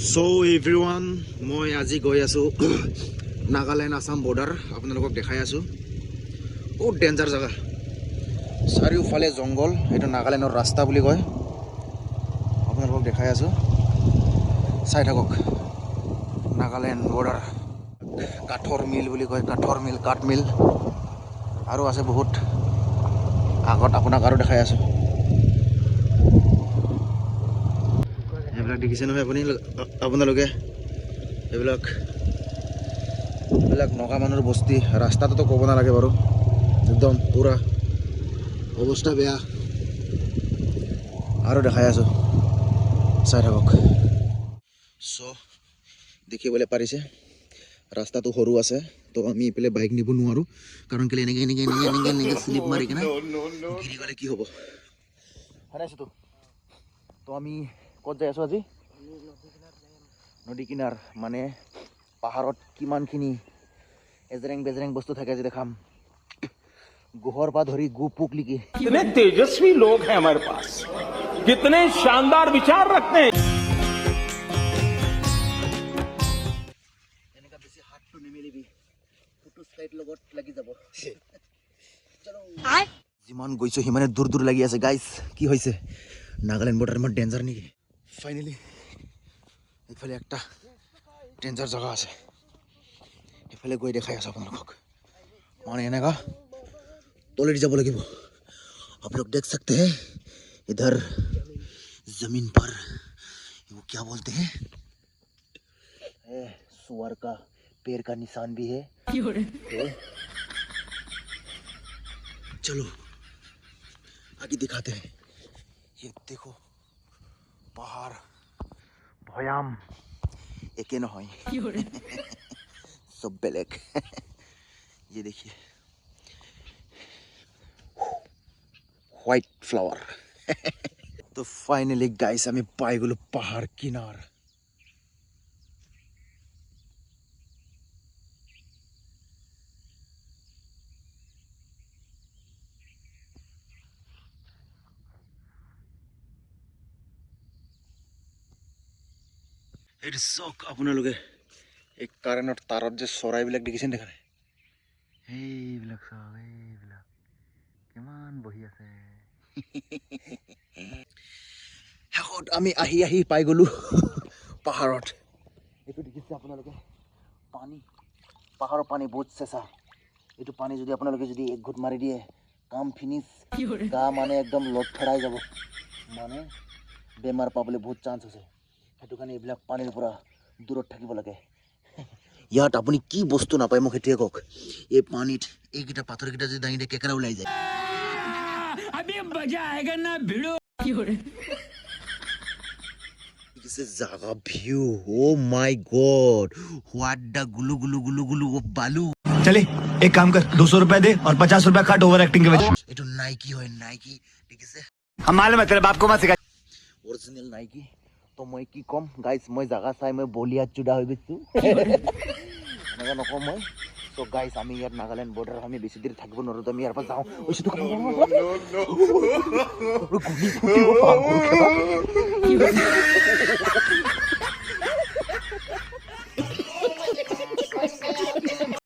So everyone, মই আজি গৈ আছো নাগালেণ্ড আসাম বৰ্ডাৰ আপোনালোকক দেখাই আছো বহুত ডেঞ্জাৰ জায়গা চাৰিওফালে জংগল এটা নাগালেণ্ডৰ ৰাস্তা বুলি কয় আপোনালোকক দেখাই আছো চাই থাকক নাগালেণ্ড বৰ্ডাৰ কাঠৰ মিল বুলি কয় কাঠৰ মিল কাঠ মিল আৰু আছে বহুত আগত আপোনাক আৰু দেখাই আছো এইবিলাক দেখিছে নহয় আপোনালোকে এইবিলাক নগা মানুহৰ বস্তি ৰাস্তাটোতো ক'ব নালাগে বাৰু একদম পুৰা অৱস্থা বেয়া আৰু দেখাই আছো চাই থাকক চ' দেখিবলৈ পাৰিছে ৰাস্তাটো সৰু আছে তো আমি এইফালে বাইক নিব নোৱাৰোঁ কাৰণ কেলে এনেকৈ স্লিপ মাৰি কিনে গিৰি গ'লে কি হ'ব শুনাইছোতো তো আমি ক'ত যাই আছো আজি নদী কিনাৰ মানে পাহাৰত কিমানখিনি এজৰেং বেজৰেং বস্তু থাকে যে দেখাম গুহৰ পৰা ধৰি গু পুক লিকি कितने तेजस्वी लोग हैं हमारे पास कितने शानदार विचार रखते हैं এনেকা বেছি হাতটো নিমিলিবি ফটো স্কাইট লগত লাগি যাব যিমান গৈছো সিমানে দূৰ দূৰ লাগি আছে গাইজ কি হৈছে নাগালেণ্ড বৰ্ডাৰ ইমান ডেঞ্জাৰ নেকি ফাইনেলি এইফালে একটা ডেঞ্জাৰ জায়গা আছে এইফালে গৈ দেখাই আছো আপোনালোকক মানে এনেকা तोलेरी যাব লাগিব आप लोग देख सकते हैं इधर जमीन पर वो क्या बोलते हैं सुअर का पैर का निशान भी है चलो आगे दिखाते हैं ये देखो पहाड़ भयाम एके নহয় सब बेलेग ये देखिए व्हाइट फ्लावर तो फाइनली गाइस আমি পাই গলো পাহাড় কিনার এটা চক আপোনালোকে এই কাৰেণ্টৰ তাৰত যে চৰাইবিলাক দেখিছেনে দেখা নাই এইবিলাক চাওক এইবিলাক কিমান বহি আছে শেষত আমি আহি পাই গলো পাহাৰত এইটো দেখিছে আপোনালোকে পানী পাহাৰৰ পানী বহুত চেঁচা এইটো পানী যদি আপোনালোকে যদি এক ঘুট মাৰি দিয়ে কাম ফিনিছ গা মানে একদম লথৰাই যাব মানে বেমাৰ পাবলৈ বহুত চান্স আছে সেইটো কাৰণে এইবিলাক পানীৰ পৰা দূৰত থাকিব লাগে ইয়াত আপুনি কি বস্তু নাপায় মোক সেইটোৱে কওক এই পানীত এইকেইটা পাথৰকেইটা যদি দাঙি দিয়ে কেকেৰা ওলাই যায় अभी मजा आएगा ना भिड़ो This is Zaga view. Oh my God! What the gulu gulu gulu gulu of balu? चले एक काम कर 200 रुपए दे और 50 रुपए काट ओवर एक्टिंग के वजह ये तो नाइकी है नाइकी ठीक है हम मालूम है तेरे बाप को मत सिखा ओरिजिनल नाइकी तो मैं की कम गाइस मैं जगह चाই मैं বলিয়া চুডা হৈ গৈছো এনেকা নকম মই তো গাইস আমি ইয়াত নাগালেণ্ড বৰ্ডাৰ আমি বেছি দেৰি থাকিব নোৱাৰো তো আমি ইয়াৰ পৰা যাওঁ ওইছে তো গুলি ফুটিব পাম